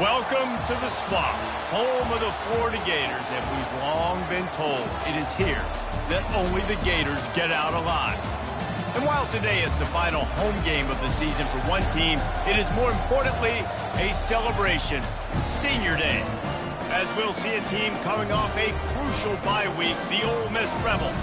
Welcome to the Swamp, home of the Florida Gators, and we've long been told it is here that only the Gators get out alive. And while today is the final home game of the season for one team, it is more importantly a celebration, Senior Day, as we'll see a team coming off a crucial bye week, the Ole Miss Rebels,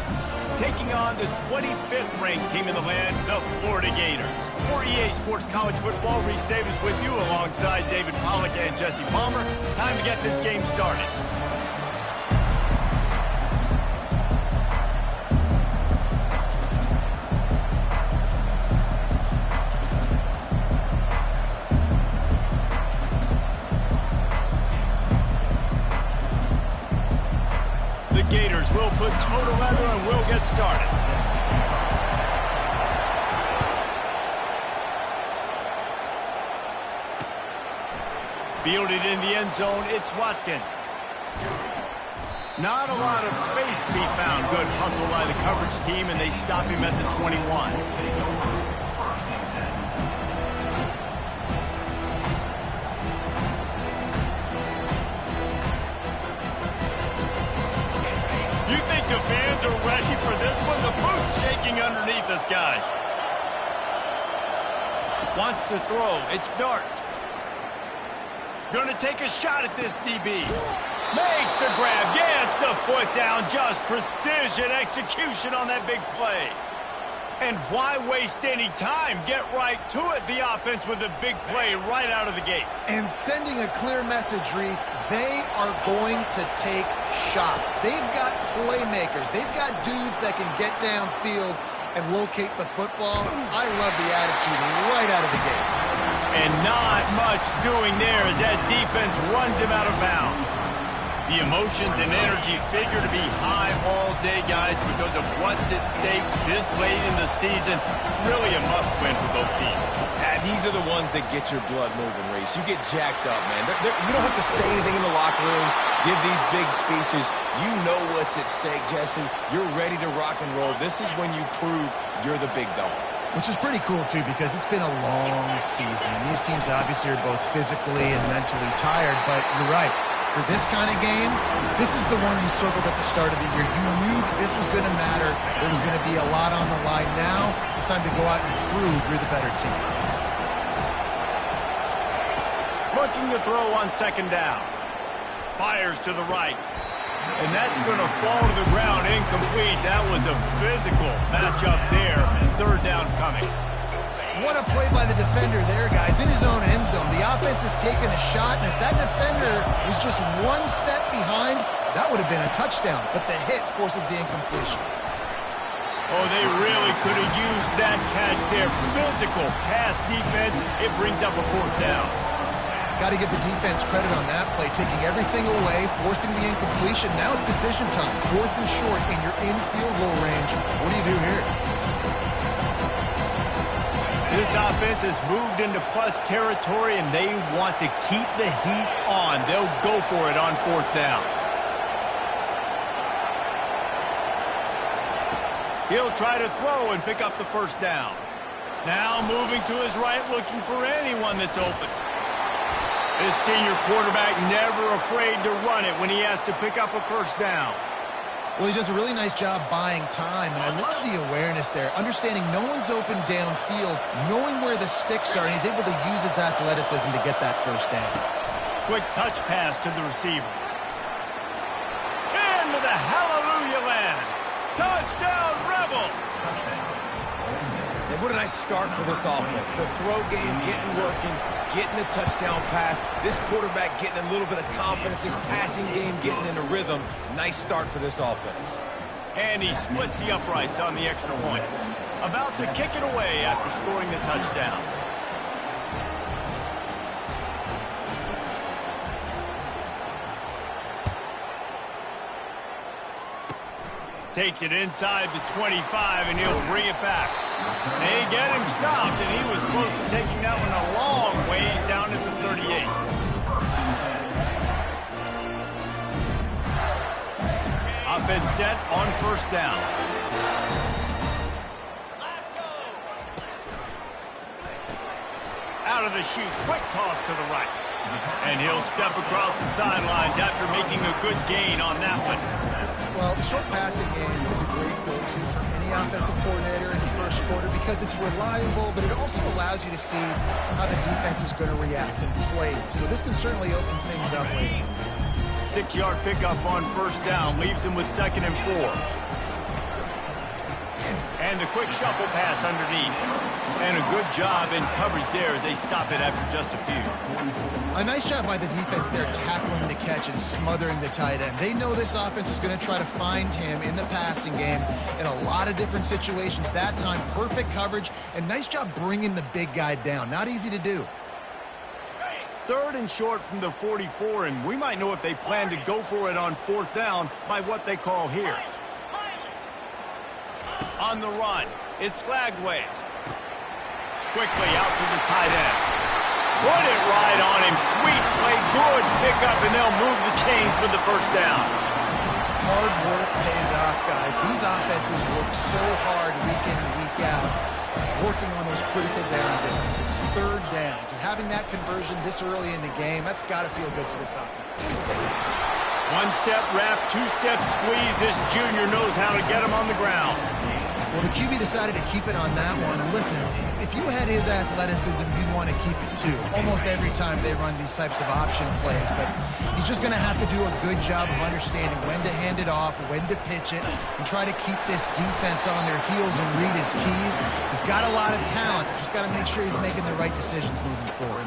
taking on the 25th ranked team in the land, the Florida Gators. For EA Sports College Football, Reese Davis with you alongside David Pollack and Jesse Palmer. Time to get this game started. The Gators will put total leather and will get started. Fielded in the end zone, it's Watkins. Not a lot of space to be found. Good hustle by the coverage team, and they stop him at the 21. You think the fans are ready for this one? The booth's shaking underneath us, guys. Wants to throw. It's Dart. Gonna take a shot at this DB. Makes the grab, gets the foot down, just precision execution on that big play. And why waste any time? Get right to it, the offense with a big play right out of the gate. And sending a clear message, Reese, they are going to take shots. They've got playmakers. They've got dudes that can get downfield and locate the football. I love the attitude right out of the gate. And not much doing there as that defense runs him out of bounds. The emotions and energy figure to be high all day, guys, because of what's at stake this late in the season. Really a must-win for both teams. These are the ones that get your blood moving, Reese. You get jacked up, man. You don't have to say anything in the locker room, give these big speeches. You know what's at stake, Jesse. You're ready to rock and roll. This is when you prove you're the big dog. Which is pretty cool, too, because it's been a long season. These teams obviously are both physically and mentally tired, but you're right. For this kind of game, this is the one you circled at the start of the year. You knew that this was going to matter. There was going to be a lot on the line. Now, it's time to go out and prove you're the better team. Looking to throw on second down. Fires to the right. And that's going to fall to the ground incomplete. That was a physical matchup there. Third down coming. What a play by the defender there, guys. In his own end zone. The offense has taken a shot, and if that defender was just one step behind, that would have been a touchdown. But the hit forces the incompletion. Oh, they really could have used that catch there. Physical pass defense. It brings up a fourth down. Got to give the defense credit on that play, taking everything away, forcing the incompletion. Now it's decision time. Fourth and short, and you're in field goal range. What do you do here? This offense has moved into plus territory, and they want to keep the heat on. They'll go for it on fourth down. He'll try to throw and pick up the first down. Now moving to his right, looking for anyone that's open. This senior quarterback never afraid to run it when he has to pick up a first down. Well, he does a really nice job buying time, and I love the awareness there, understanding no one's open downfield, knowing where the sticks are, and he's able to use his athleticism to get that first down. Quick touch pass to the receiver. Into the hallelujah land. Touchdown, Rebels! And what a nice start for this offense. The throw game getting working, getting the touchdown pass. This quarterback getting a little bit of confidence. This passing game getting in a rhythm. Nice start for this offense. And he splits the uprights on the extra point. About to kick it away after scoring the touchdown. Takes it inside the 25, and he'll bring it back. They get him stopped, and he was close to taking that one a long ways down at the 38. Offense set on first down. Out of the chute, quick toss to the right. And he'll step across the sidelines after making a good gain on that one. Well, the short passing game is a great go-to for any offensive coordinator in the first quarter because it's reliable, but it also allows you to see how the defense is going to react and play. So this can certainly open things up later. 6-yard pickup on first down leaves him with 2nd and 4. And the quick shuffle pass underneath. And a good job in coverage there as they stop it after just a few. A nice job by the defense there tackling the catch and smothering the tight end. They know this offense is going to try to find him in the passing game in a lot of different situations. That time, perfect coverage and nice job bringing the big guy down. Not easy to do. 3rd and short from the 44, and we might know if they plan to go for it on 4th down by what they call here. On the run, it's Skagway. Quickly out to the tight end. Put it right on him. Sweet play, good pickup, and they'll move the chains with the first down. Hard work pays off, guys. These offenses work so hard week in and week out, working on those critical down distances, 3rd downs, and having that conversion this early in the game, that's got to feel good for this offense. 1-step wrap, 2-step squeeze. This junior knows how to get him on the ground. Well, the QB decided to keep it on that one. And listen, if you had his athleticism, you'd want to keep it too. Almost every time they run these types of option plays. But he's just going to have to do a good job of understanding when to hand it off, when to pitch it, and try to keep this defense on their heels and read his keys. He's got a lot of talent. Just got to make sure he's making the right decisions moving forward.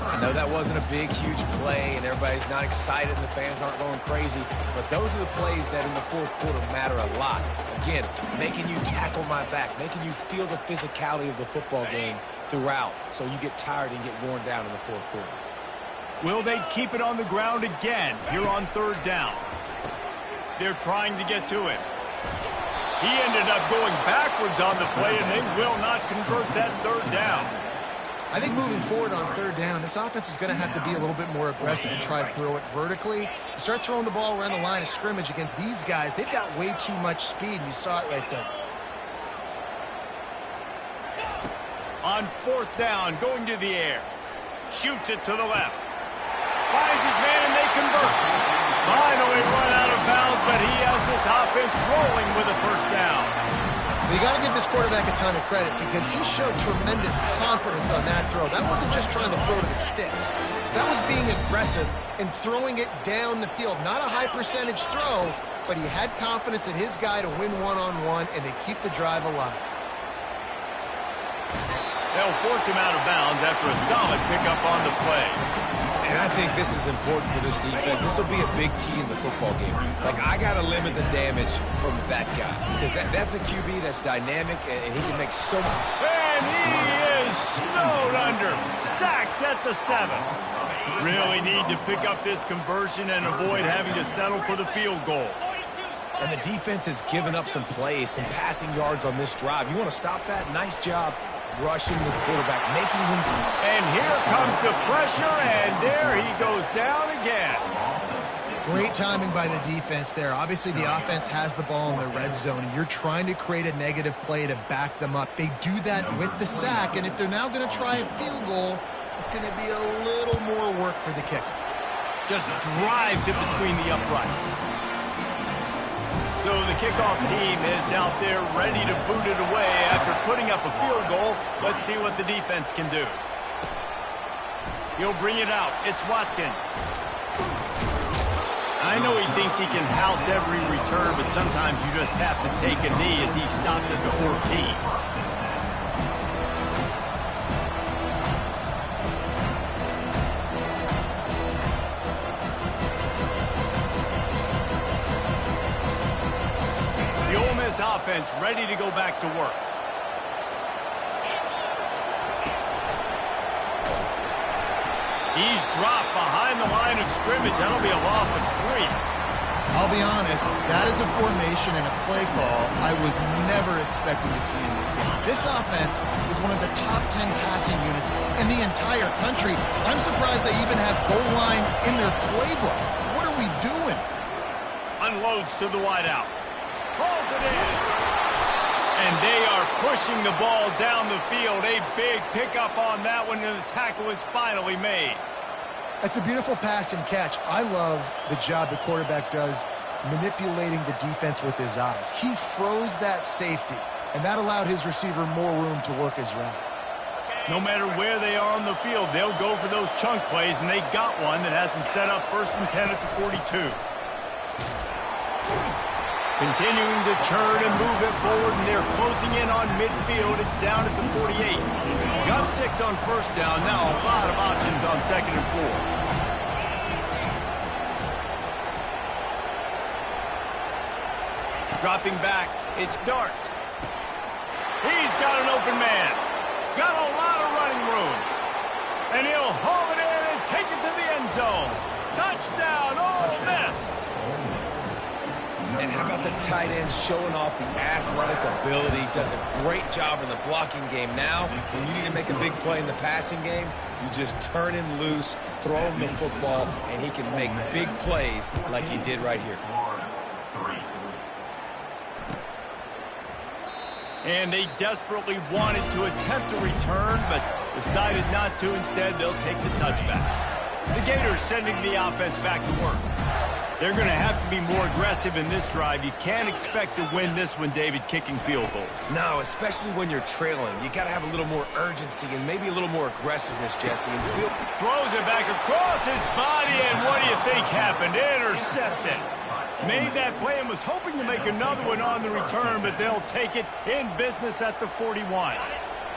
I know that wasn't a big, huge play, and everybody's not excited, and the fans aren't going crazy, but those are the plays that in the 4th quarter matter a lot. Again, making you tackle my back, making you feel the physicality of the football game throughout, so you get tired and get worn down in the 4th quarter. Will they keep it on the ground again here on 3rd down? They're trying to get to it. He ended up going backwards on the play, and they will not convert that 3rd down. I think moving forward on 3rd down, this offense is going to have to be a little bit more aggressive and try to throw it vertically. Start throwing the ball around the line of scrimmage against these guys. They've got way too much speed, and you saw it right there. On 4th down, going to the air. Shoots it to the left. Finds his man, and they convert. Finally run out of bounds, but he has this offense rolling with a 1st down. You got to give this quarterback a ton of credit because he showed tremendous confidence on that throw. That wasn't just trying to throw to the sticks. That was being aggressive and throwing it down the field. Not a high percentage throw, but he had confidence in his guy to win one-on-one, and they keep the drive alive. They'll force him out of bounds after a solid pickup on the play. And I think this is important for this defense. This will be a big key in the football game. Like, I got to limit the damage from that guy because that's a QB that's dynamic, and he can make so much. And he is snowed under. Sacked at the 7. Really need to pick up this conversion and avoid having to settle for the field goal. And the defense has given up some plays, some passing yards on this drive. You want to stop that? Nice job rushing the quarterback, making him. And here comes the pressure, and there he goes down again. Great timing by the defense there. Obviously, the offense has the ball in the red zone, and you're trying to create a negative play to back them up. They do that with the sack, and if they're now going to try a field goal, it's going to be a little more work for the kicker. Just drives it between the uprights. So the kickoff team is out there ready to boot it away after putting up a field goal. Let's see what the defense can do. He'll bring it out. It's Watkins. I know he thinks he can house every return, but sometimes you just have to take a knee as he stopped at the 14. Offense ready to go back to work. He's dropped behind the line of scrimmage. That'll be a loss of 3. I'll be honest, that is a formation and a play call I was never expecting to see in this game. This offense is one of the top 10 passing units in the entire country. I'm surprised they even have goal line in their playbook. What are we doing? Unloads to the wideout. Pulls it in. And they are pushing the ball down the field. A big pickup on that one, and the tackle is finally made. That's a beautiful pass and catch. I love the job the quarterback does manipulating the defense with his eyes. He froze that safety, and that allowed his receiver more room to work his route. No matter where they are on the field, they'll go for those chunk plays, and they got one that has them set up 1st and 10 at the 42. Continuing to churn and move it forward, and they're closing in on midfield. It's down at the 48. Got 6 on 1st down. Now a lot of options on 2nd and 4. Dropping back, it's Dart. He's got an open man. Got a lot of running room. And he'll haul it in and take it to the end zone. Touchdown, Ole Miss. And how about the tight end showing off the athletic ability? Does a great job in the blocking game. Now, when you need to make a big play in the passing game, you just turn him loose, throw him the football, and he can make big plays like he did right here. And they desperately wanted to attempt a return, but decided not to. Instead, they'll take the touchback. The Gators sending the offense back to work. They're going to have to be more aggressive in this drive. You can't expect to win this one, David, kicking field goals. No, especially when you're trailing. You got to have a little more urgency and maybe a little more aggressiveness, Jesse. And throws it back across his body, and what do you think happened? Intercepted. Made that play and was hoping to make another one on the return, but they'll take it in business at the 41.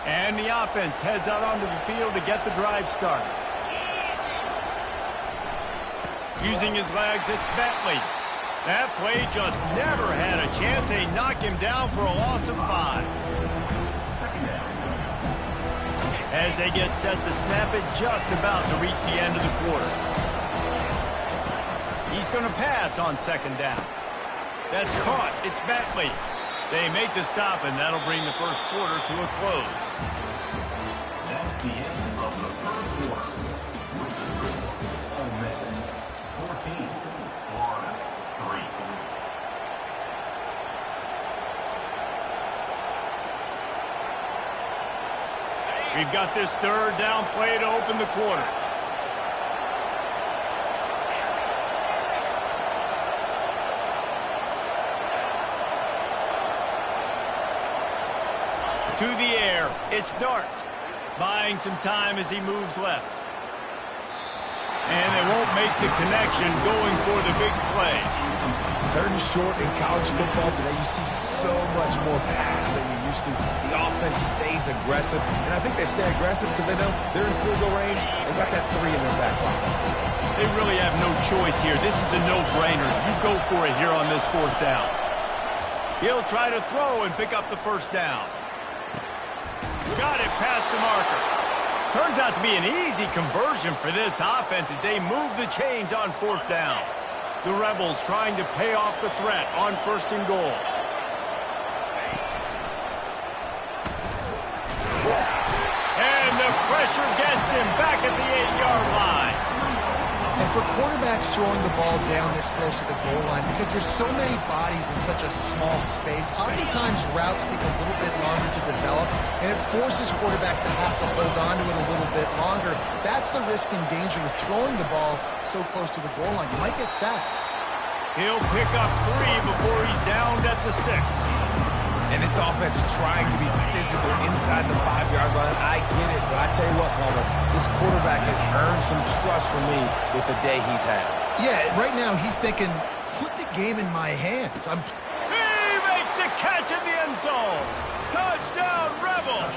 And the offense heads out onto the field to get the drive started. Using his legs, it's Bentley. That play just never had a chance. They knock him down for a loss of 5. As they get set to snap it, just about to reach the end of the quarter. He's going to pass on 2nd down. That's caught. It's Bentley. They make the stop, and that'll bring the first quarter to a close. That's the end of the first quarter. Ole Miss 14, Florida 3. We've got this 3rd down play to open the quarter. To the air, it's Dart, buying some time as he moves left. And they won't make the connection going for the big play. 3rd and short in college football today, you see so much more pass than you used to. The offense stays aggressive, and I think they stay aggressive because they know they're in field goal range. They got that 3 in their back pocket. They really have no choice here. This is a no-brainer. You go for it here on this 4th down. He'll try to throw and pick up the 1st down. Got it past the marker. Turns out to be an easy conversion for this offense as they move the chains on 4th down. The Rebels trying to pay off the threat on 1st and goal. And the pressure gets him back at the 8-yard line. And for quarterbacks throwing the ball down this close to the goal line, because there's so many bodies in such a small space, oftentimes routes take a little bit longer to develop, and it forces quarterbacks to have to hold on to it a little bit longer. That's the risk and danger with throwing the ball so close to the goal line. You might get sacked. He'll pick up 3 before he's downed at the 6. And this offense trying to be physical inside the 5-yard line. I get it, but I tell you what, Palmer, this quarterback has earned some trust from me with the day he's had. Yeah, right now he's thinking, put the game in my hands. He makes the catch in the end zone. Touchdown, Rebels.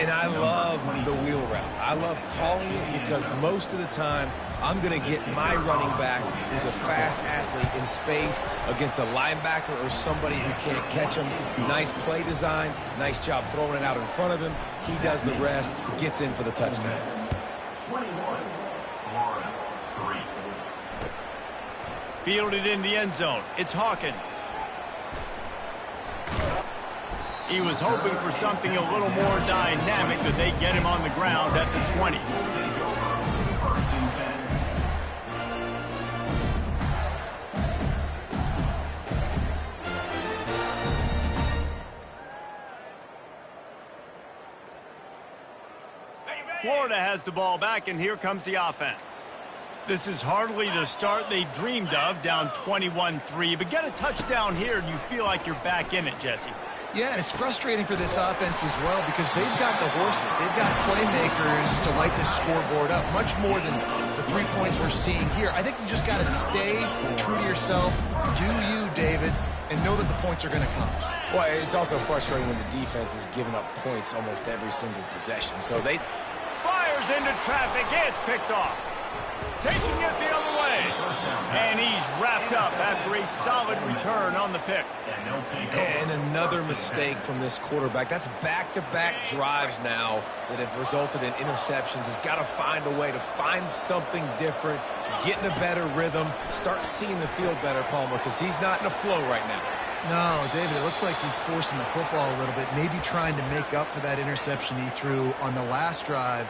And I love the wheel route. I love calling it because most of the time I'm going to get my running back, who's a fast athlete, in space against a linebacker or somebody who can't catch him. Nice play design, nice job throwing it out in front of him. He does the rest, gets in for the touchdown. 21, Florida 3. Fielded in the end zone. It's Hawkins. He was hoping for something a little more dynamic, but they get him on the ground at the 20. Florida has the ball back, and here comes the offense. This is hardly the start they dreamed of, down 21-3. But get a touchdown here, and you feel like you're back in it, Jesse. Yeah, and it's frustrating for this offense as well because they've got the horses. They've got playmakers to light this scoreboard up, much more than the 3 points we're seeing here. I think you just got to stay true to yourself, do you, David, and know that the points are going to come. Well, it's also frustrating when the defense is giving up points almost every single possession. So they fires into traffic. It's picked off. Taking it the other way. And he's wrapped up after a solid return on the pick. And another mistake from this quarterback. That's back-to-back drives now that have resulted in interceptions. He's got to find a way to find something different, get in a better rhythm, start seeing the field better, Palmer, because he's not in a flow right now. No, David, it looks like he's forcing the football a little bit, maybe trying to make up for that interception he threw on the last drive.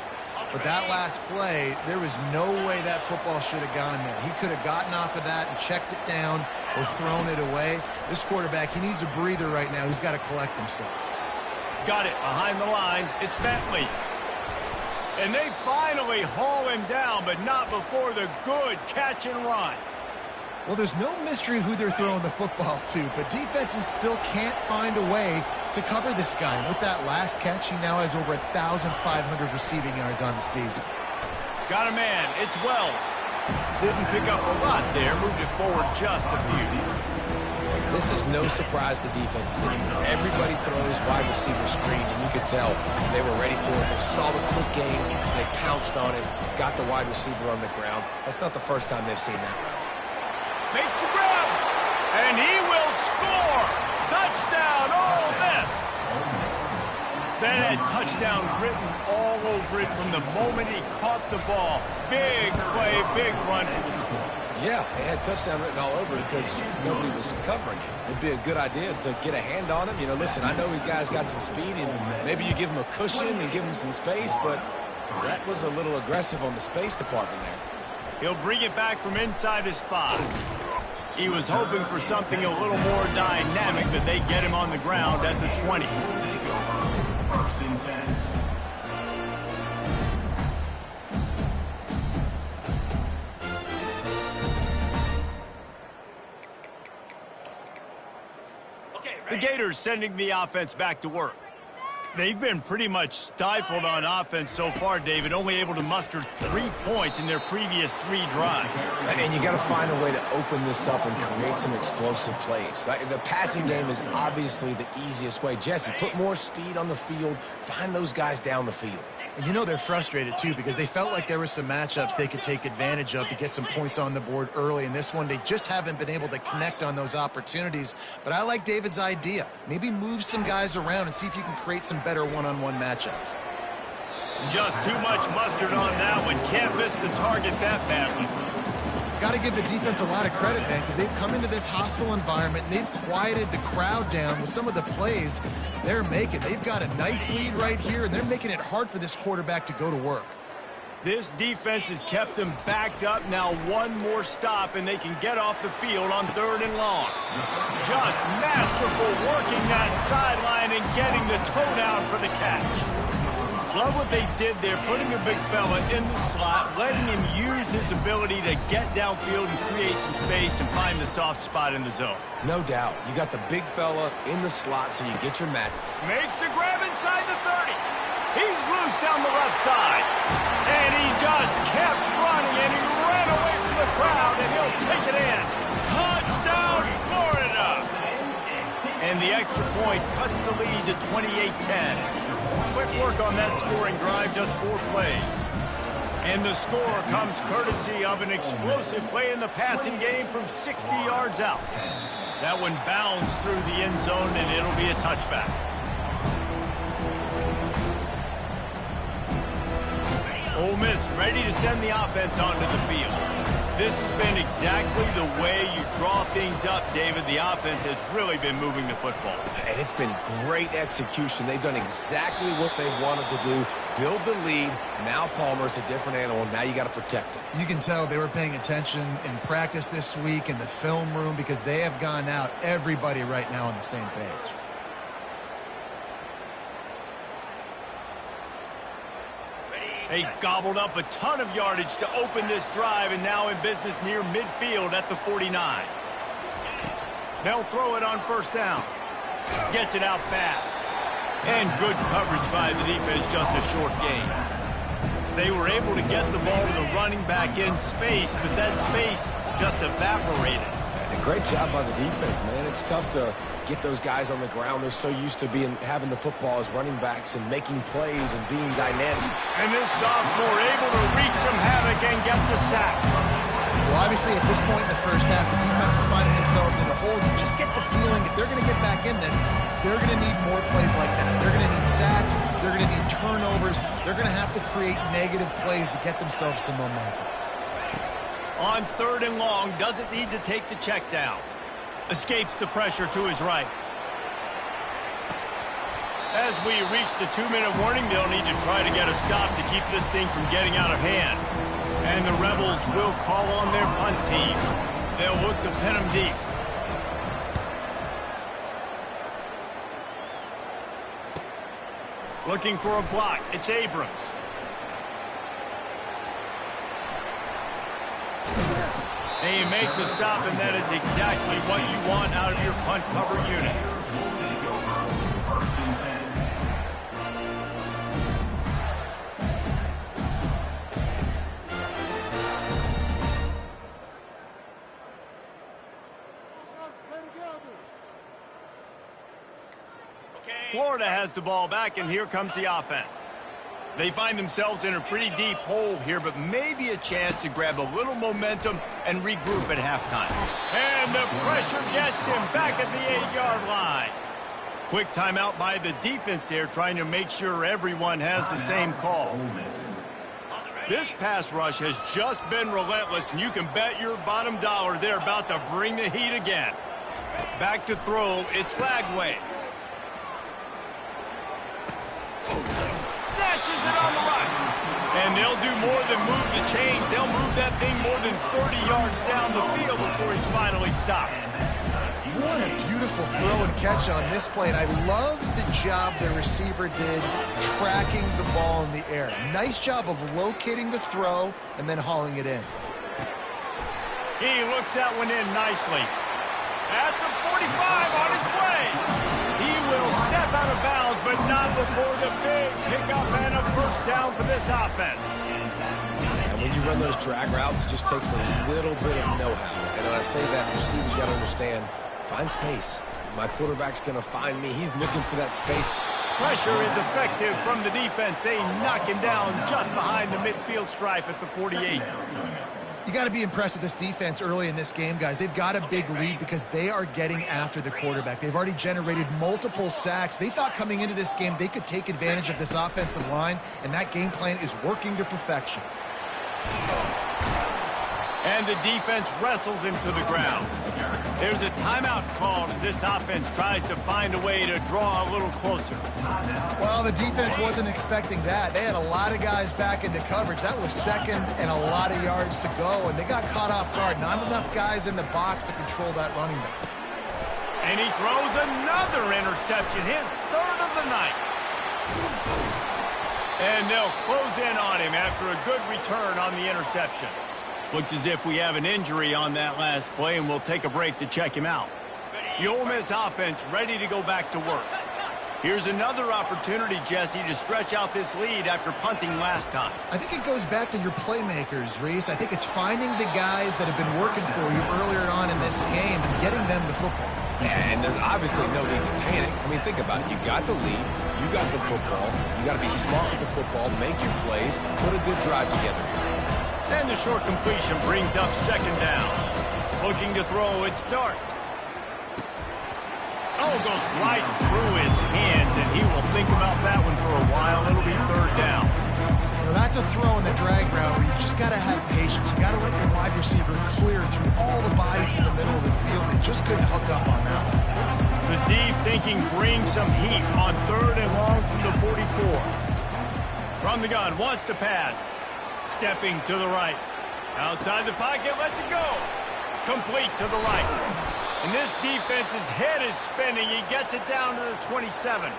But that last play, there was no way that football should have gone there. He could have gotten off of that and checked it down or thrown it away. This quarterback, he needs a breather right now. He's got to collect himself. Got it behind the line. It's Bentley. And they finally haul him down, but not before the good catch and run. Well, there's no mystery who they're throwing the football to, but defenses still can't find a way to cover this guy. And with that last catch, he now has over 1,500 receiving yards on the season. Got a man. It's Wells. Didn't pick up a lot there. Moved it forward just a few. This is no surprise to defenses anymore. Everybody throws wide receiver screens, and you could tell they were ready for it. They saw the quick game. They pounced on it, got the wide receiver on the ground. That's not the first time they've seen that. Makes the grab, and he will score. Touchdown, Ole Miss. That had touchdown written all over it from the moment he caught the ball. Big play, big run for the score. Yeah, it had touchdown written all over it because nobody was covering it. It'd be a good idea to get a hand on him. You know, listen, I know you guys got some speed, and maybe you give him a cushion and give him some space, but that was a little aggressive on the space department there. He'll bring it back from inside his 5. He was hoping for something a little more dynamic, but they get him on the ground at the 20. The Gators sending the offense back to work. They've been pretty much stifled on offense so far, David, only able to muster 3 points in their previous 3 drives. And you got to find a way to open this up and create some explosive plays. The passing game is obviously the easiest way. Jesse, put more speed on the field, find those guys down the field. And you know they're frustrated, too, because they felt like there were some matchups they could take advantage of to get some points on the board early. In this one, they just haven't been able to connect on those opportunities. But I like David's idea. Maybe move some guys around and see if you can create some better one-on-one matchups. Just too much mustard on that one. Can't miss the target that badly. Got to give the defense a lot of credit, man, because they've come into this hostile environment and they've quieted the crowd down with some of the plays they're making. They've got a nice lead right here, and they're making it hard for this quarterback to go to work. This defense has kept them backed up. Now one more stop, and they can get off the field on 3rd and long. Just masterful working that sideline and getting the toe down for the catch. Love what they did there, putting a big fella in the slot, letting him use his ability to get downfield and create some space and find the soft spot in the zone. No doubt. You got the big fella in the slot so you get your match. Makes the grab inside the 30. He's loose down the left side. And he just kept running, and he ran away from the crowd, and he'll take it in. Touchdown, Florida! And the extra point cuts the lead to 28-10. Quick work on that scoring drive, just 4 plays. And the score comes courtesy of an explosive play in the passing game from 60 yards out. That one bounds through the end zone, and it'll be a touchback. Ole Miss ready to send the offense onto the field. This has been exactly the way you draw things up, David. The offense has really been moving the football. And it's been great execution. They've done exactly what they wanted to do. Build the lead. Now Palmer's a different animal. Now you got to protect it. You can tell they were paying attention in practice this week in the film room because they have gone out, everybody right now on the same page. They gobbled up a ton of yardage to open this drive and now in business near midfield at the 49. They'll throw it on first down. Gets it out fast. And good coverage by the defense, just a short gain. They were able to get the ball to the running back in space, but that space just evaporated. And a great job by the defense, man. It's tough to get those guys on the ground. They're so used to having the football as running backs and making plays and being dynamic. And this sophomore able to wreak some havoc and get the sack. Well, obviously, at this point in the first half, the defense is finding themselves in a hole. You just get the feeling if they're going to get back in this, they're going to need more plays like that. They're going to need sacks. They're going to need turnovers. They're going to have to create negative plays to get themselves some momentum. On 3rd and long, doesn't need to take the check down. Escapes the pressure to his right. As we reach the 2-minute warning, they'll need to try to get a stop to keep this thing from getting out of hand. And the Rebels will call on their punt team. They'll look to pin them deep. Looking for a block. It's Abrams. They make the stop, and that is exactly what you want out of your punt cover unit. Florida has the ball back, and here comes the offense. They find themselves in a pretty deep hole here, but maybe a chance to grab a little momentum and regroup at halftime. And the pressure gets him back at the 8-yard line. Quick timeout by the defense there, trying to make sure everyone has the same call. This pass rush has just been relentless, and you can bet your bottom dollar they're about to bring the heat again. Back to throw, it's Lagway. Snatches it on the run. And they'll do more than move the chains. They'll move that thing more than 30 yards down the field before he's finally stopped. What a beautiful throw and catch on this play. And I love the job the receiver did tracking the ball in the air. Nice job of locating the throw and then hauling it in. He looks that one in nicely. At the 45 on its way. He will step out of bounds, but not before the big pickup and a first down for this offense. And when you run those drag routes, it just takes a little bit of know-how. And when I say that, the receivers got to understand, find space. My quarterback's going to find me. He's looking for that space. Pressure is effective from the defense. They knock him down just behind the midfield stripe at the 48. You got to be impressed with this defense early in this game, guys. They've got a big lead because they are getting after the quarterback. They've already generated multiple sacks. They thought coming into this game they could take advantage of this offensive line, and that game plan is working to perfection. And the defense wrestles him to the ground. There's a timeout called as this offense tries to find a way to draw a little closer. Well, the defense wasn't expecting that. They had a lot of guys back into coverage. That was second and a lot of yards to go, and they got caught off guard. Not enough guys in the box to control that running back. And he throws another interception, his 3rd of the night. And they'll close in on him after a good return on the interception. Looks as if we have an injury on that last play, and we'll take a break to check him out. The Ole Miss offense ready to go back to work. Here's another opportunity, Jesse, to stretch out this lead after punting last time. I think it goes back to your playmakers, Reese. I think it's finding the guys that have been working for you earlier on in this game and getting them the football. Yeah, and there's obviously no need to panic. I mean, think about it. You got the lead. You got the football. You got to be smart with the football, make your plays, put a good drive together here. And the short completion brings up 2nd down. Looking to throw, it's Dart. Oh, goes right through his hands, and he will think about that one for a while. It'll be 3rd down. Well, that's a throw in the drag route where you just got to have patience. You got to let your wide receiver clear through all the bodies in the middle of the field. They just couldn't hook up on that one. The deep thinking brings some heat on 3rd and long from the 44. From the gun, wants to pass. Stepping to the right. Outside the pocket, lets it go. Complete to the right. And this defense's head is spinning. He gets it down to the 27.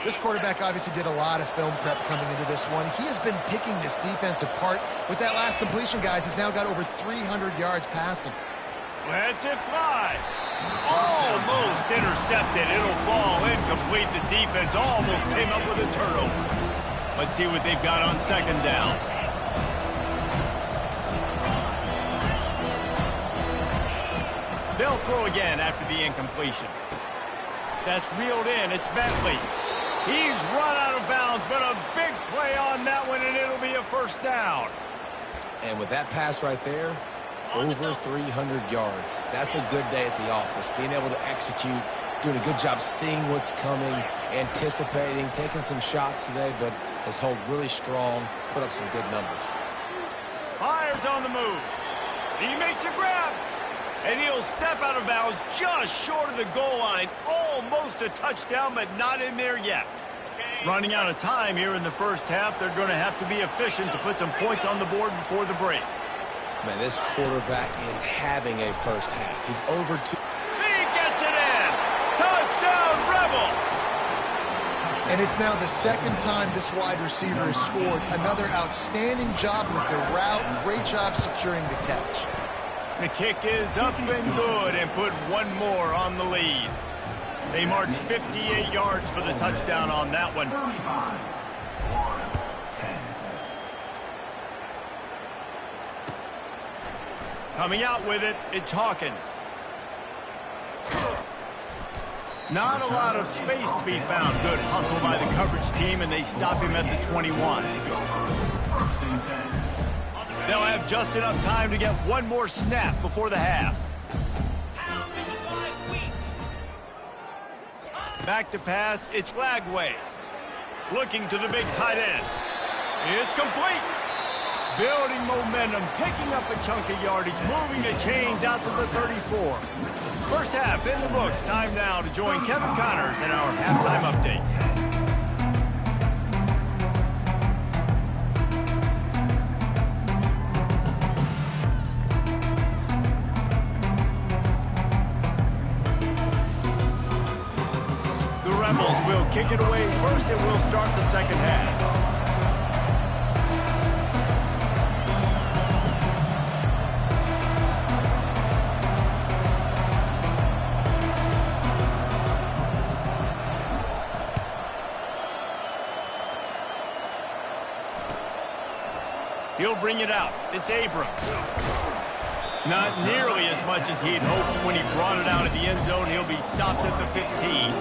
This quarterback obviously did a lot of film prep coming into this one. He has been picking this defense apart. With that last completion, guys, he's now got over 300 yards passing. Lets it fly. Almost intercepted. It'll fall incomplete. The defense almost came up with a turnover. Let's see what they've got on second down. They'll throw again after the incompletion. That's reeled in. It's Bentley. He's run out of bounds, but a big play on that one, and it'll be a first down. And with that pass right there, over 300 yards. That's a good day at the office. Being able to execute, doing a good job seeing what's coming, anticipating, taking some shots today, but has held really strong, put up some good numbers. Byers on the move. He makes a grab. And he'll step out of bounds just short of the goal line. Almost a touchdown, but not in there yet. Running out of time here in the first half. They're going to have to be efficient to put some points on the board before the break. Man, this quarterback is having a first half. He's over 2. He gets it in. Touchdown, Rebels. And it's now the second time this wide receiver has scored. Another outstanding job with the route. Great job securing the catch. The kick is up and good and put one more on the lead. They march 58 yards for the touchdown on that one. 35. 10. Coming out with it, it's Hawkins. Not a lot of space to be found. Good hustle by the coverage team, and they stop him at the 21. They'll have just enough time to get one more snap before the half. Back to pass, it's Lagway. Looking to the big tight end. It's complete. Building momentum, picking up a chunk of yardage, moving the chains out to the 34. First half in the books. Time now to join Kevin Connors in our halftime update. Rebels will kick it away first, and we'll start the second half. He'll bring it out. It's Abrams. Not nearly as much as he'd hoped when he brought it out of the end zone. He'll be stopped at the 15.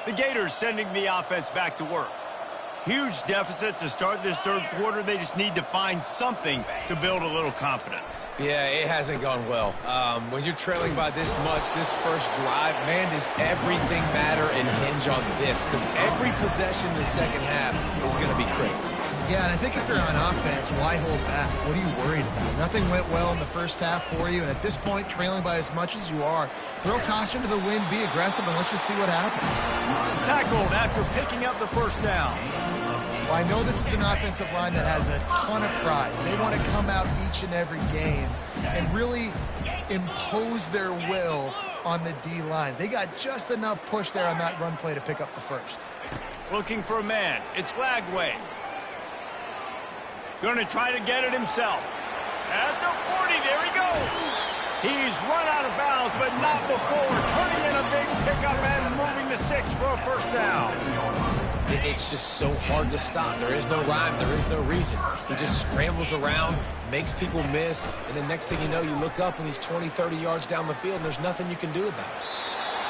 The Gators sending the offense back to work. Huge deficit to start this third quarter. They just need to find something to build a little confidence. Yeah, it hasn't gone well. When you're trailing by this much, this first drive, man, does everything matter and hinge on this? Because every possession in the second half is going to be critical. Yeah, and I think if you're on offense, why hold back? What are you worried about? Nothing went well in the first half for you, and at this point, trailing by as much as you are, throw caution to the wind, be aggressive, and let's just see what happens. Tackled after picking up the first down. Well, I know this is an offensive line that has a ton of pride. They want to come out each and every game and really impose their will on the D-line. They got just enough push there on that run play to pick up the first. Looking for a man. It's Lagway. Going to try to get it himself. At the 40, there he goes. He's run out of bounds, but not before. Turning in a big pickup and moving the sticks for a first down. It's just so hard to stop. There is no rhyme. There is no reason. He just scrambles around, makes people miss, and the next thing you know, you look up and he's 20, 30 yards down the field, and there's nothing you can do about it.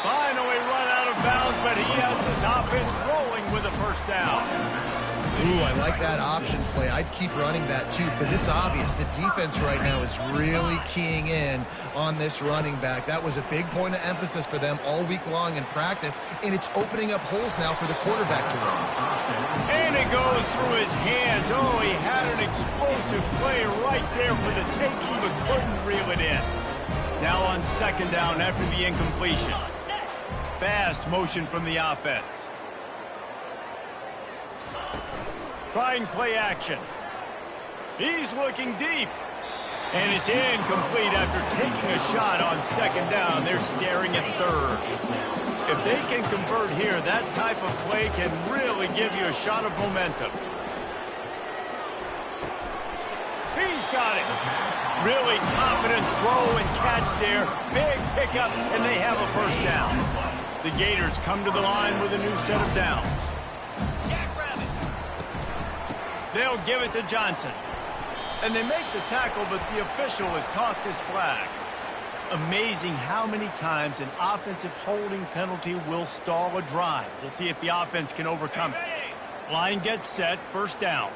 Finally run out of bounds, but he has this offense rolling with a first down. Ooh, I like that option play. I'd keep running that too because it's obvious the defense right now is really keying in on this running back. That was a big point of emphasis for them all week long in practice, and it's opening up holes now for the quarterback to run. And it goes through his hands. Oh, he had an explosive play right there for the taking, but couldn't reel it in. Now on second down after the incompletion. Fast motion from the offense. Trying play action. He's looking deep. And it's incomplete after taking a shot on second down. They're staring at third. If they can convert here, that type of play can really give you a shot of momentum. He's got it. Really confident throw and catch there. Big pickup, and they have a first down. The Gators come to the line with a new set of downs. They'll give it to Johnson. And they make the tackle, but the official has tossed his flag. Amazing how many times an offensive holding penalty will stall a drive. We'll see if the offense can overcome it. Line gets set, first down.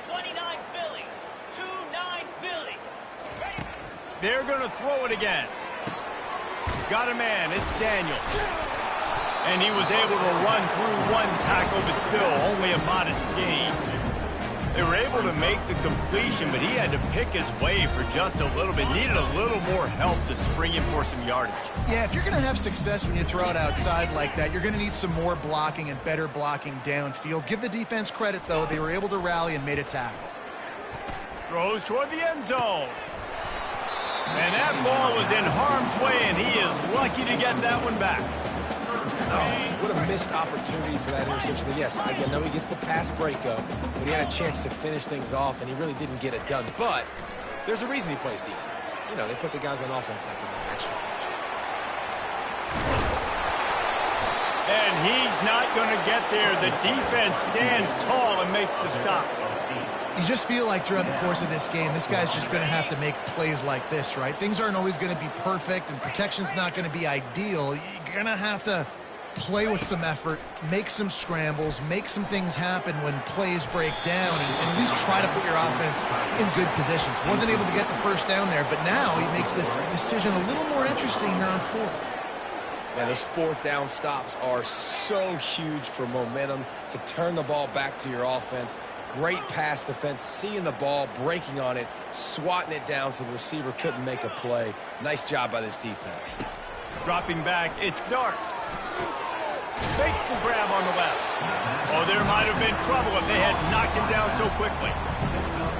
29 Philly, 2-9 Philly. They're going to throw it again. Got a man, it's Daniels. And he was able to run through one tackle, but still only a modest gain. They were able to make the completion, but he had to pick his way for just a little bit. Needed a little more help to spring him for some yardage. Yeah, if you're going to have success when you throw it outside like that, you're going to need some more blocking and better blocking downfield. Give the defense credit, though. They were able to rally and made a tackle. Throws toward the end zone. And that ball was in harm's way, and he is lucky to get that one back. Oh, what a missed opportunity for that interception. Yes, I know he gets the pass breakup, but he had a chance to finish things off, and he really didn't get it done. But there's a reason he plays defense. You know, they put the guys on offense that can actually catch. And he's not going to get there. The defense stands tall and makes the stop. You just feel like throughout the course of this game, this guy's just going to have to make plays like this, right? Things aren't always going to be perfect, and protection's not going to be ideal. You're going to have to play with some effort, make some scrambles, make some things happen when plays break down, and at least try to put your offense in good positions. Wasn't able to get the first down there, but now he makes this decision a little more interesting here on fourth. Man, those fourth down stops are so huge for momentum to turn the ball back to your offense. Great pass defense, seeing the ball, breaking on it, swatting it down so the receiver couldn't make a play. Nice job by this defense. Dropping back, it's Dart. Fakes the grab on the left. Oh, there might have been trouble if they had knocked him down so quickly.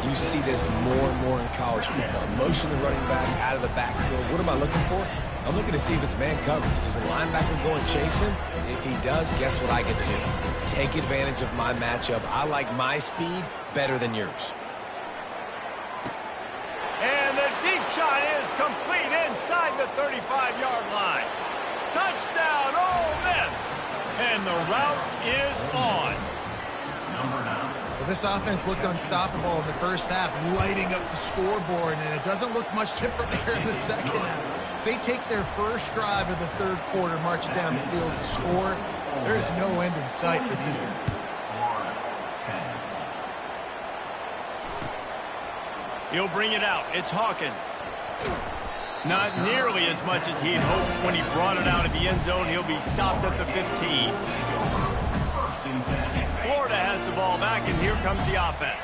You see this more and more in college football. Motion the running back out of the backfield. What am I looking for? I'm looking to see if it's man coverage. Does the linebacker go and chase him? If he does, guess what I get to do? Take advantage of my matchup. I like my speed better than yours. And the deep shot is complete inside the 35-yard line. Touchdown, Ole Miss. And the route is on. Well, this offense looked unstoppable in the first half, lighting up the scoreboard, and it doesn't look much different here in the second half. They take their first drive of the third quarter, march it down the field to score. There is no end in sight for these guys. He'll bring it out. It's Hawkins. Not nearly as much as he'd hoped when he brought it out of the end zone. He'll be stopped at the 15. Florida has the ball back, and here comes the offense.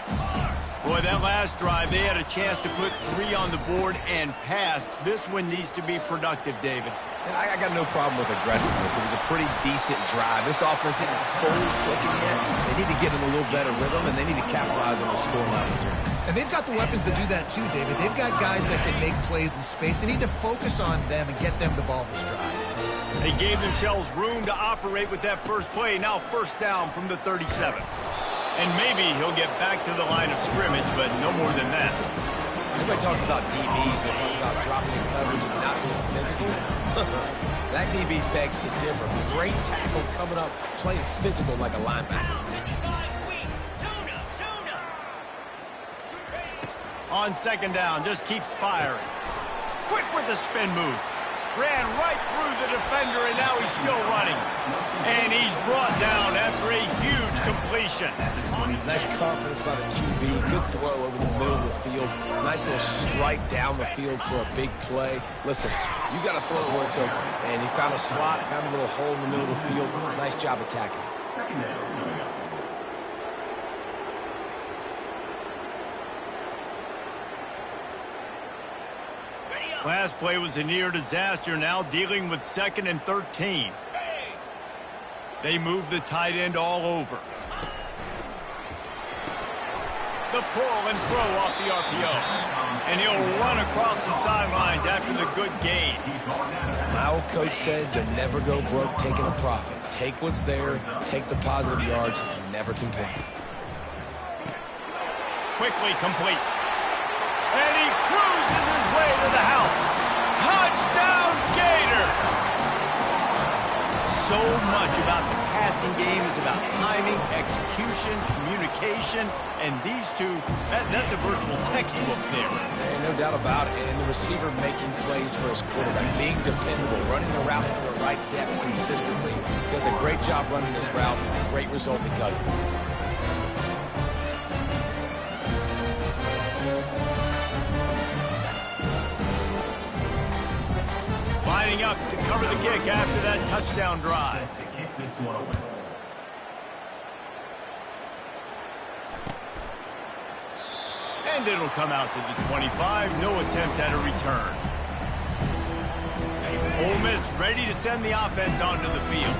Boy, that last drive, they had a chance to put 3 on the board and passed. This one needs to be productive, David. I got no problem with aggressiveness. It was a pretty decent drive. This offense isn't fully clicking yet. They need to get in a little better rhythm, and they need to capitalize on those scoring opportunities. And they've got the weapons to do that too, David. They've got guys that can make plays in space. They need to focus on them and get them the ball this drive. They gave themselves room to operate with that first play. Now first down from the 37. And maybe he'll get back to the line of scrimmage, but no more than that. Everybody talks about DBs. They talk about dropping in coverage and not being physical. That DB begs to differ. Great tackle coming up, playing physical like a linebacker. On second down, just keeps firing. Quick with the spin move. Ran right through the defender, and now he's still running. And he's brought down after a huge completion. Nice confidence by the QB. Good throw over the middle of the field. Nice little strike down the field for a big play. Listen, you got to throw it where it's open. And he found a slot, found a little hole in the middle of the field. Nice job attacking it. Last play was a near disaster, now dealing with 2nd and 13. They move the tight end all over. The pull and throw off the RPO. And he'll run across the sidelines after the good gain. My old coach said you'll never go broke taking a profit. Take what's there, take the positive yards, and never complain. Quickly complete. And he cruises his way to the house. Touchdown, Gators! So much about the passing game is about timing, execution, communication, and these two, that's a virtual textbook there. Ain't no doubt about it. And the receiver making plays for his quarterback, being dependable, running the route to the right depth consistently. Does a great job running this route. Great result because of it. Lining up to cover the kick after that touchdown drive. To kick this one away. And it'll come out to the 25. No attempt at a return. Ole Miss ready to send the offense onto the field.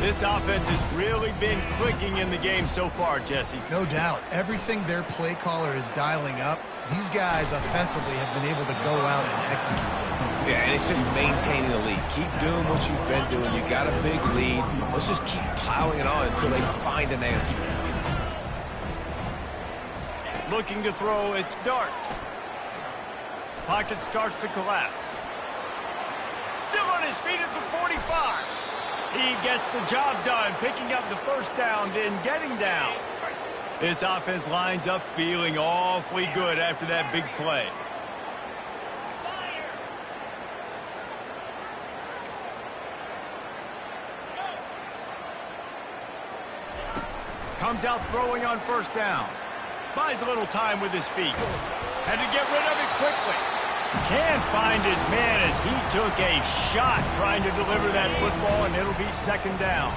This offense has really been clicking in the game so far, Jesse. No doubt. Everything their play caller is dialing up, these guys offensively have been able to go out and execute. Yeah, and it's just maintaining the lead. Keep doing what you've been doing. You got a big lead. Let's just keep piling it on until they find an answer. Looking to throw, it's Dart. Pocket starts to collapse. Still on his feet at the 45. He gets the job done, picking up the first down, then getting down. This offense lines up feeling awfully good after that big play. Comes out throwing on first down. Buys a little time with his feet. Had to get rid of it quickly. Can't find his man as he took a shot trying to deliver that football, and it'll be second down.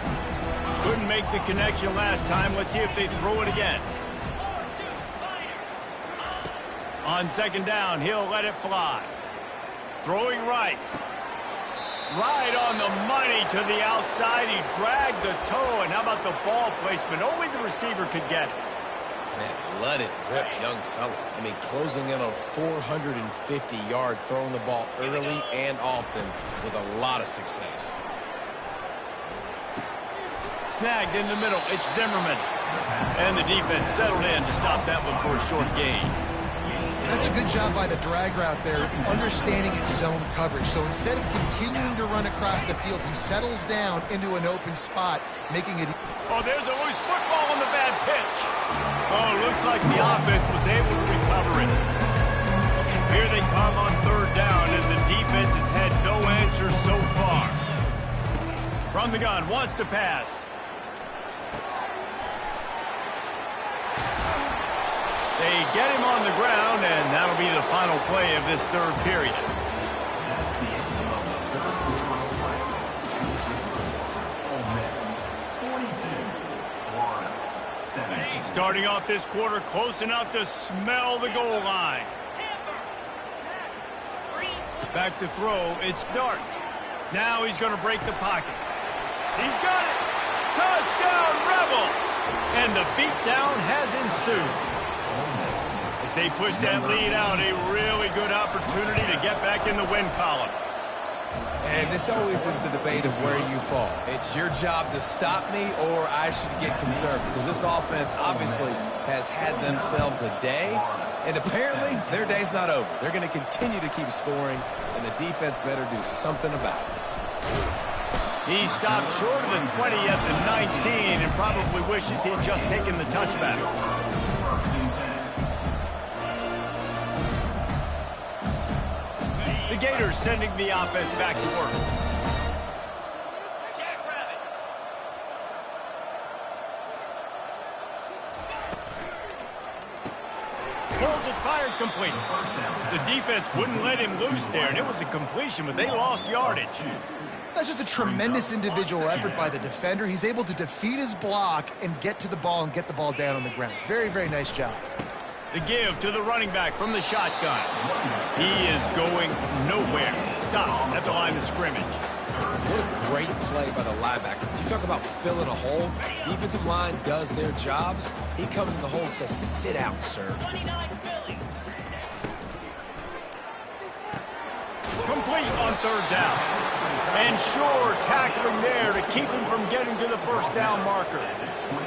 Couldn't make the connection last time. Let's see if they throw it again. On second down, he'll let it fly. Throwing right. Right on the money to the outside. He dragged the toe, and how about the ball placement? Only the receiver could get it. Man, let it rip, young fella. I mean, closing in on 450 yards, throwing the ball early and often with a lot of success. Snagged in the middle. It's Zimmerman. And the defense settled in to stop that one for a short gain. That's a good job by the drag route there, understanding its zone coverage. So instead of continuing to run across the field, he settles down into an open spot, making it... Oh, there's a loose football on the bad pitch. Oh, looks like the offense was able to recover it. Here they come on third down, and the defense has had no answer so far. From the gun, wants to pass. They get him on the ground, and that'll be the final play of this third period. That's the end of the third quarter play. Ole Miss 42, Florida 17. Starting off this quarter close enough to smell the goal line. Back to throw, it's Dart. Now he's going to break the pocket. He's got it. Touchdown, Rebels! And the beatdown has ensued. As they push that lead out, a really good opportunity to get back in the win column. And this always is the debate of where you fall. It's your job to stop me, or I should get concerned, because this offense obviously has had themselves a day, and apparently their day's not over. They're going to continue to keep scoring, and the defense better do something about it. He stopped short of the 20 at the 19 and probably wishes he'd just taken the touchback. The Gators sending the offense back to work. Jackrabbit. Pulls it, fired, complete. The defense wouldn't let him loose there, and it was a completion, but they lost yardage. That's just a tremendous individual effort by the defender. He's able to defeat his block and get to the ball and get the ball down on the ground. Very, very nice job. The give to the running back from the shotgun. He is going nowhere. Stop at the line of scrimmage. What a great play by the linebacker. You talk about filling a hole. Defensive line does their jobs. He comes in the hole and says, sit out, sir. 29 Philly. Complete on third down. And sure, tackling there to keep him from getting to the first down marker.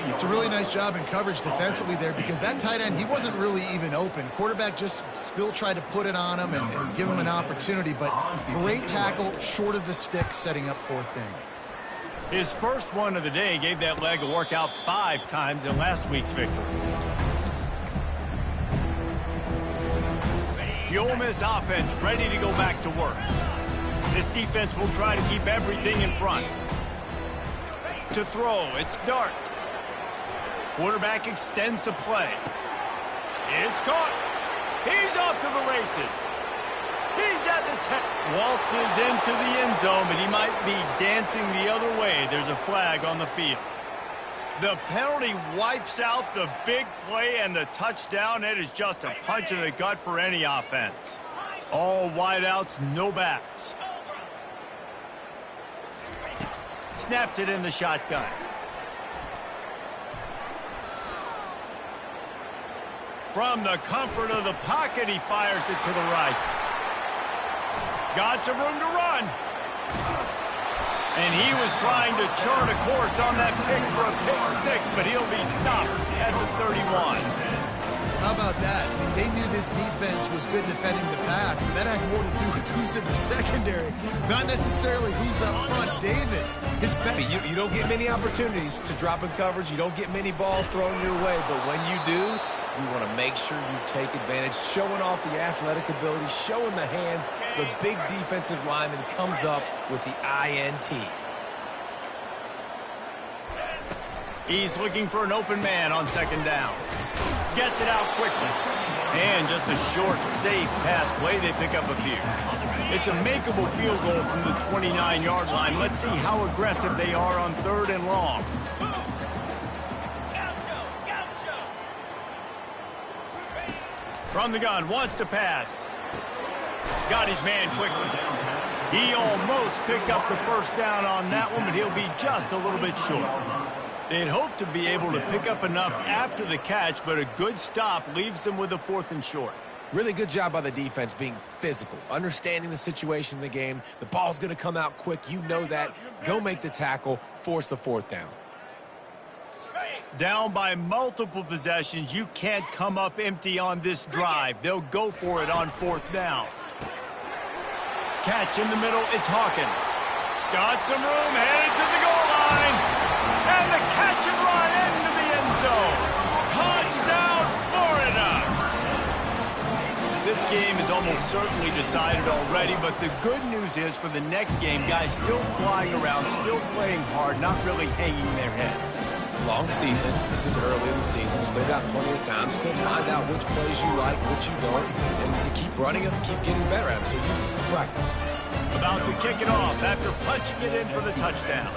It's a really nice job in coverage defensively there because that tight end, he wasn't really even open. Quarterback just still tried to put it on him and give him an opportunity, but great tackle short of the stick, setting up fourth down. His first one of the day gave that leg a workout 5 times in last week's victory. The Ole Miss offense ready to go back to work. This defense will try to keep everything in front. To throw, it's Dart. Quarterback extends the play. It's caught. He's off to the races. He's at the 10. Waltzes into the end zone, but he might be dancing the other way. There's a flag on the field. The penalty wipes out the big play and the touchdown. It is just a punch in the gut for any offense. All wideouts, no backs. Snaps it in the shotgun. From the comfort of the pocket, he fires it to the right. Got some room to run. And he was trying to chart a course on that pick for a pick 6, but he'll be stopped at the 31. How about that? I mean, they knew this defense was good defending the pass, but that had more to do with who's in the secondary, not necessarily who's up front. David, his best. You don't get many opportunities to drop in coverage. You don't get many balls thrown your way, but when you do, you want to make sure you take advantage, showing off the athletic ability, showing the hands. The big defensive lineman comes up with the INT. He's looking for an open man on second down. Gets it out quickly. And just a short, safe pass play. They pick up a few. It's a makeable field goal from the 29-yard line. Let's see how aggressive they are on third and long. From the gun, wants to pass. Got his man quickly. He almost picked up the first down on that one, but he'll be just a little bit short. They'd hope to be able to pick up enough after the catch, but a good stop leaves them with a 4th and short. Really good job by the defense being physical, understanding the situation in the game. The ball's going to come out quick. You know that. Go make the tackle, force the 4th down. Down by multiple possessions, you can't come up empty on this drive. They'll go for it on 4th down. Catch in the middle, it's Hawkins. Got some room, headed to the goal line. And the catch and run into the end zone. Touchdown, Florida! This game is almost certainly decided already, but the good news is for the next game, guys still flying around, still playing hard, not really hanging their heads. Long season. This is early in the season. Still got plenty of time. Still find out which plays you like, which you don't. And you keep running them, keep getting better at them. So use this as practice. About to kick it off after punching it in for the touchdown.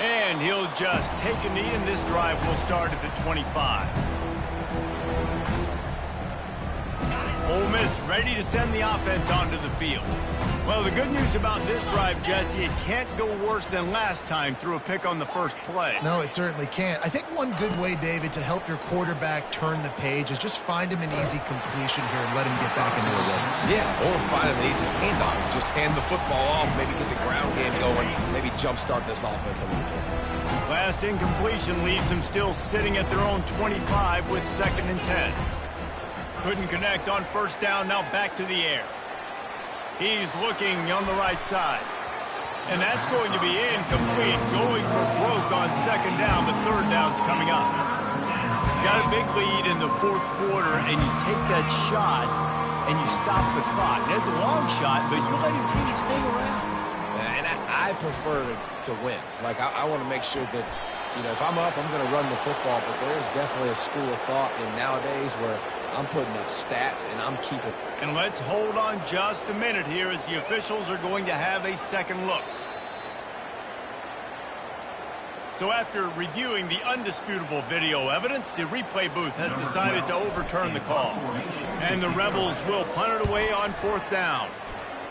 And he'll just take a knee, and this drive will start at the 25. Ole Miss ready to send the offense onto the field. Well, the good news about this drive, Jesse, it can't go worse than last time through a pick on the first play. No, it certainly can't. I think one good way, David, to help your quarterback turn the page is just find him an easy completion here and let him get back into a rhythm. Yeah, or find him an easy handoff. Just hand the football off, maybe get the ground game going, maybe jumpstart this offense a little bit. Last incompletion leaves them still sitting at their own 25 with 2nd and 10. Couldn't connect on first down, now back to the air. He's looking on the right side. And that's going to be incomplete. Going for broke on 2nd down, but 3rd down's coming up. Got a big lead in the 4th quarter, and you take that shot, and you stop the clock. And it's a long shot, but you're letting teams hang around. And I prefer to win. Like, I want to make sure that, you know, if I'm up, I'm going to run the football, but there is definitely a school of thought in nowadays where I'm putting up stats and I'm keeping. And let's hold on just a minute here as the officials are going to have a second look. So after reviewing the undisputable video evidence, the replay booth has decided to overturn the call. And the Rebels will punt it away on 4th down.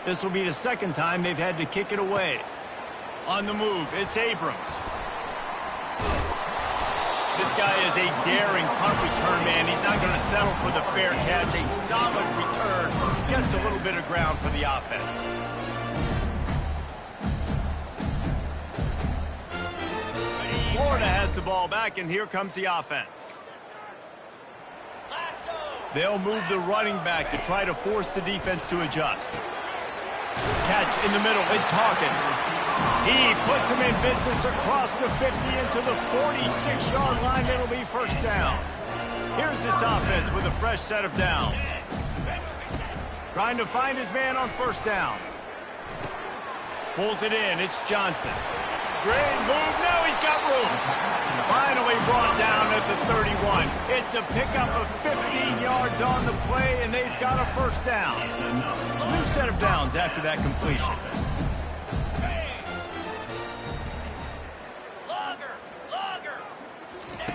This will be the second time they've had to kick it away. On the move, it's Abrams. This guy is a daring punt return man. He's not going to settle for the fair catch. A solid return. Gets a little bit of ground for the offense. Florida has the ball back, and here comes the offense. They'll move the running back to try to force the defense to adjust. Catch in the middle. It's Hawkins. He puts him in business across the 50 into the 46-yard line. It'll be first down. Here's this offense with a fresh set of downs. Trying to find his man on first down. Pulls it in. It's Johnson. Great move. Now he's got room. Finally brought down at the 31. It's a pickup of 15 yards on the play, and they've got a first down. New set of downs after that completion.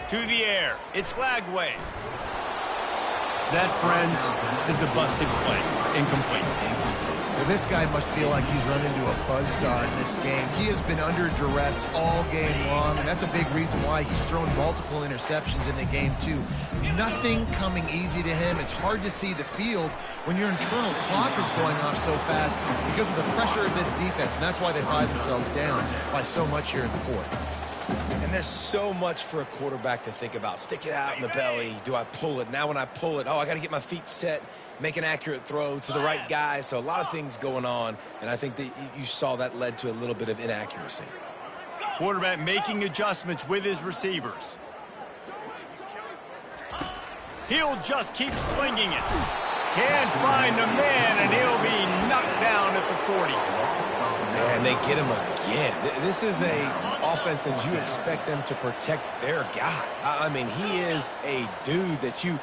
To the air. It's Lagway. That, friends, is a busted play. Incomplete. Well, this guy must feel like he's run into a buzzsaw in this game. He has been under duress all game long, and that's a big reason why he's thrown multiple interceptions in the game, too. Nothing coming easy to him. It's hard to see the field when your internal clock is going off so fast because of the pressure of this defense, and that's why they find themselves down by so much here in the 4th. And there's so much for a quarterback to think about. Stick it out in the belly. Do I pull it? Now when I pull it, I got to get my feet set, make an accurate throw to the right guy. So a lot of things going on, and I think that you saw that led to a little bit of inaccuracy. Quarterback making adjustments with his receivers. He'll just keep slinging it. Can't find the man, and he'll be knocked down at the 40. Man, they get him again. This is a offense that you expect them to protect their guy. I mean, he is a dude that you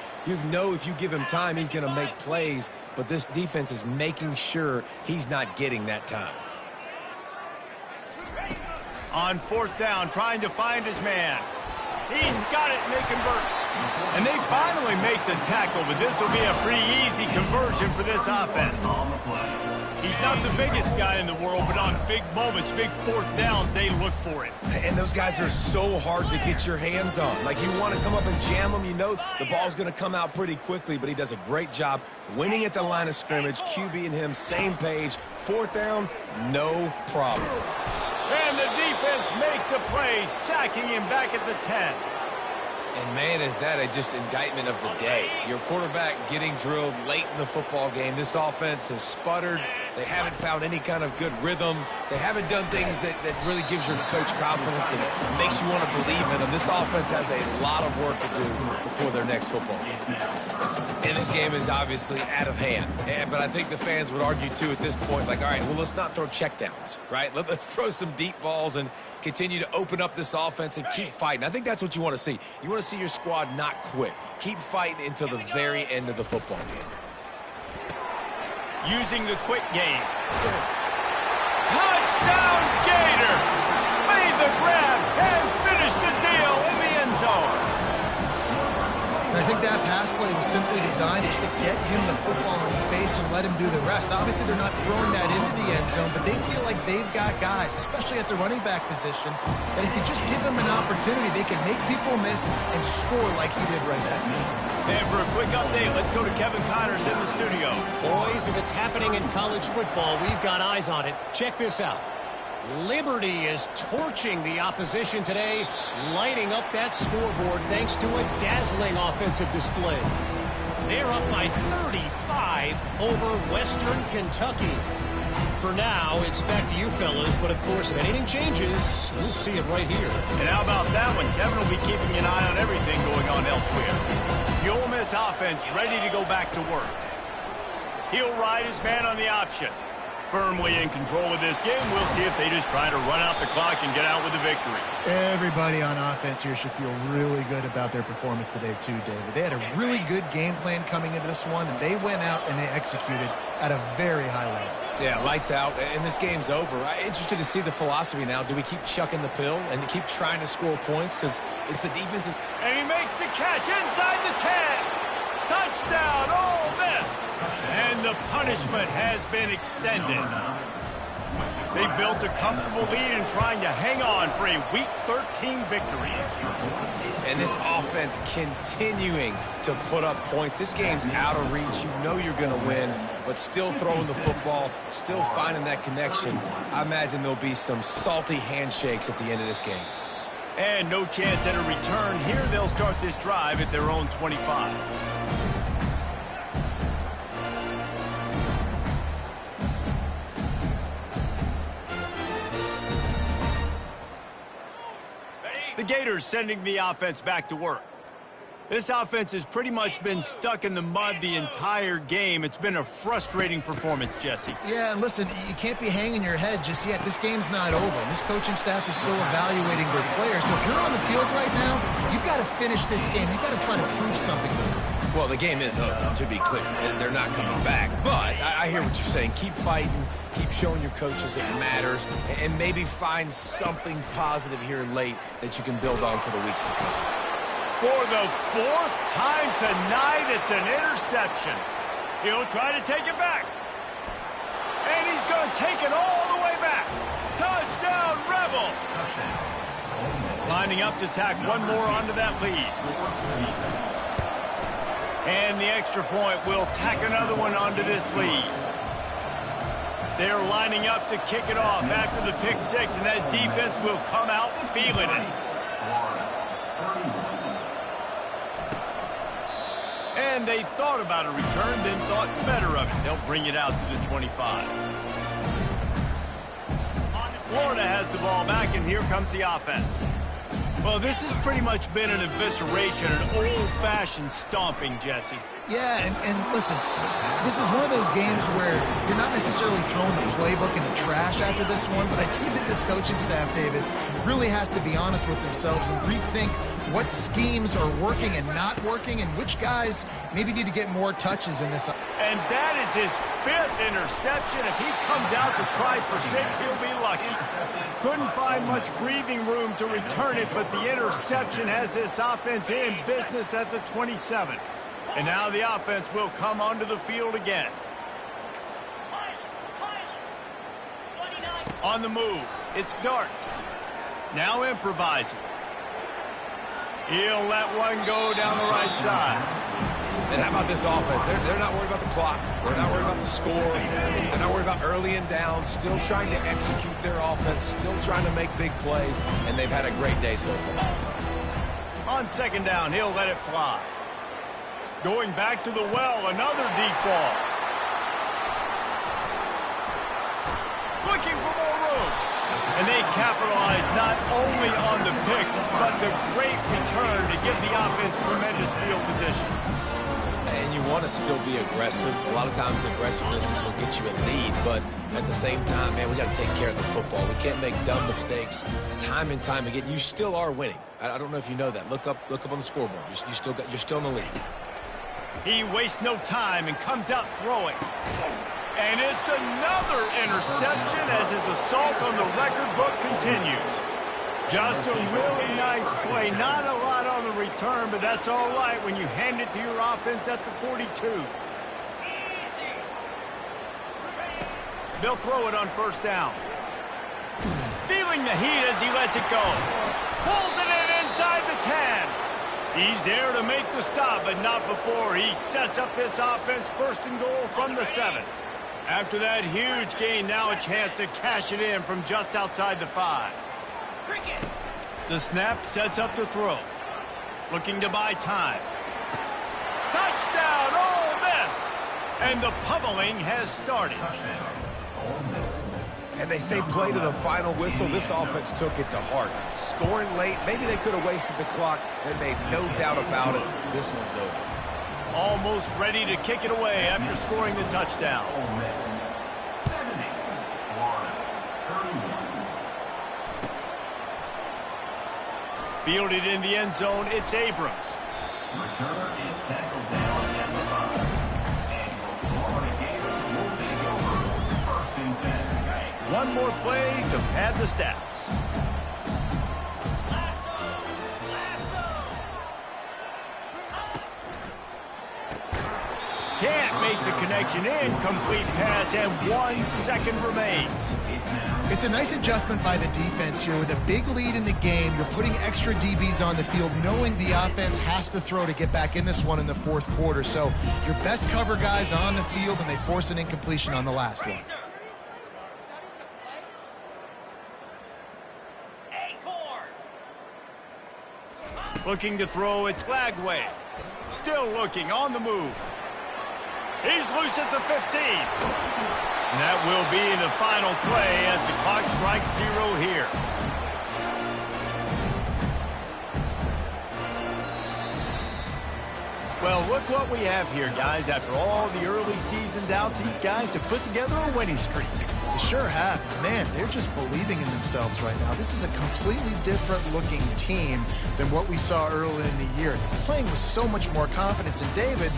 know if you give him time, he's going to make plays, but this defense is making sure he's not getting that time. On 4th down, trying to find his man. He's got it, and they convert. And they finally make the tackle, but this will be a pretty easy conversion for this offense. He's not the biggest guy in the world, but on big moments, big 4th downs, they look for it. And those guys are so hard to get your hands on. Like, you want to come up and jam them. You know the ball's going to come out pretty quickly, but he does a great job winning at the line of scrimmage. QB and him, same page. 4th down, no problem. And the defense makes a play, sacking him back at the 10. And, man, is that just indictment of the day. Your quarterback getting drilled late in the football game. This offense has sputtered. They haven't found any kind of good rhythm. They haven't done things that really gives your coach confidence and makes you want to believe in them. This offense has a lot of work to do before their next football game. And this game is obviously out of hand. But I think the fans would argue, too, at this point, like, all right, well, let's not throw checkdowns, right? Let's throw some deep balls and continue to open up this offense and keep fighting. I think that's what you want to see. You want to see your squad not quit. Keep fighting until the very end of the football game. Using the quick game. Touchdown, Gator! Made the grab and finished the deal in the end zone. And I think that pass play was simply designed to get him the football in space and let him do the rest. Obviously, they're not throwing that into the end zone, but they feel like they've got guys, especially at the running back position, that if you just give them an opportunity, they can make people miss and score like he did right there. And for a quick update, let's go to Kevin Connors in the studio. Boys, if it's happening in college football, we've got eyes on it. Check this out. Liberty is torching the opposition today, lighting up that scoreboard thanks to a dazzling offensive display. They're up by 35 over Western Kentucky. For now, it's back to you fellas, but of course, if anything changes, you'll see it right here. And how about that one? Kevin will be keeping an eye on everything going on elsewhere. The Ole Miss offense ready to go back to work. He'll ride his man on the option. Firmly in control of this game. We'll see if they just try to run out the clock and get out with a victory. Everybody on offense here should feel really good about their performance today too, David. They had a really good game plan coming into this one, and they went out and they executed at a very high level. Yeah, lights out, and this game's over. I'm interested to see the philosophy now. Do we keep chucking the pill and keep trying to score points? Because it's the defense's... And he makes the catch inside the 10. Touchdown, Ole Miss. And the punishment has been extended. They built a comfortable lead and trying to hang on for a Week 13 victory. And this offense continuing to put up points. This game's out of reach. You know you're going to win, but still throwing the football, still finding that connection. I imagine there'll be some salty handshakes at the end of this game. And no chance at a return here. They'll start this drive at their own 25. The Gators sending the offense back to work. This offense has pretty much been stuck in the mud the entire game. It's been a frustrating performance, Jesse. Yeah, and listen, you can't be hanging your head just yet. This game's not over. This coaching staff is still evaluating their players. So if you're on the field right now, you've got to finish this game. You've got to try to prove something to them. Well, the game is over, to be clear. They're not coming back. But I hear what you're saying. Keep fighting. Keep showing your coaches it matters. And maybe find something positive here late that you can build on for the weeks to come. For the 4th time tonight, it's an interception. He'll try to take it back. And he's going to take it all the way back. Touchdown, Rebels! Lining up to tack one more onto that lead. And the extra point will tack another one onto this lead. They're lining up to kick it off after the pick six, and that defense will come out feeling it. And they thought about a return, then thought better of it. They'll bring it out to the 25. Florida has the ball back, and here comes the offense. Well, this has pretty much been an evisceration, an old-fashioned stomping, Jesse. Yeah, and listen, this is one of those games where you're not necessarily throwing the playbook in the trash after this one, but I do think this coaching staff, David, really has to be honest with themselves and rethink what schemes are working and not working and which guys maybe need to get more touches in this. And that is his 5th interception. If he comes out to try for 6, he'll be lucky. Couldn't find much breathing room to return it, but the interception has this offense in business at the 27. And now the offense will come onto the field again. On the move, it's Dart. Now improvising. He'll let one go down the right side. And how about this offense? They're not worried about the clock. They're not worried about the score. They're not worried about early and down. Still trying to execute their offense. Still trying to make big plays. And they've had a great day so far. On 2nd down, he'll let it fly. Going back to the well, another deep ball. Looking for more room. And they capitalize not only on the pick, but the great return to give the offense tremendous field position. And you want to still be aggressive. A lot of times aggressiveness is what gets you a lead, but at the same time, man, we got to take care of the football. We can't make dumb mistakes time and time again. You still are winning. I don't know if you know that. Look up on the scoreboard. You're still in the lead. He wastes no time and comes out throwing. And it's another interception as his assault on the record book continues. Just a really nice play. Not a lot on the return, but that's all right when you hand it to your offense at the 42. They'll throw it on 1st down. Feeling the heat as he lets it go. Pulls it in inside the 10. He's there to make the stop, but not before he sets up this offense 1st and goal from the 7. After that huge gain, now a chance to cash it in from just outside the 5. The snap sets up the throw. Looking to buy time. Touchdown, Ole Miss! And the pummeling has started. And they say play to the final whistle. This offense took it to heart. Scoring late, maybe they could have wasted the clock. They made no doubt about it. This one's over. Almost ready to kick it away after scoring the touchdown. Fielded in the end zone, it's Abrams. Returner is tackled down at the 5. And the Florida Gators will take over 1st one more play to pad the stats. Can't make the connection in. Complete pass, and 1 second remains. It's a nice adjustment by the defense here. With a big lead in the game, you're putting extra DBs on the field, knowing the offense has to throw to get back in this one in the fourth quarter. So your best cover guys on the field, and they force an incompletion on the last one. Looking to throw, it's Lagway. Still looking, on the move. He's loose at the 15. And that will be the final play as the clock strikes 0 here. Well, look what we have here, guys. After all the early season doubts, these guys have put together a winning streak. They sure have. Man, they're just believing in themselves right now. This is a completely different looking team than what we saw early in the year. They're playing with so much more confidence. And David,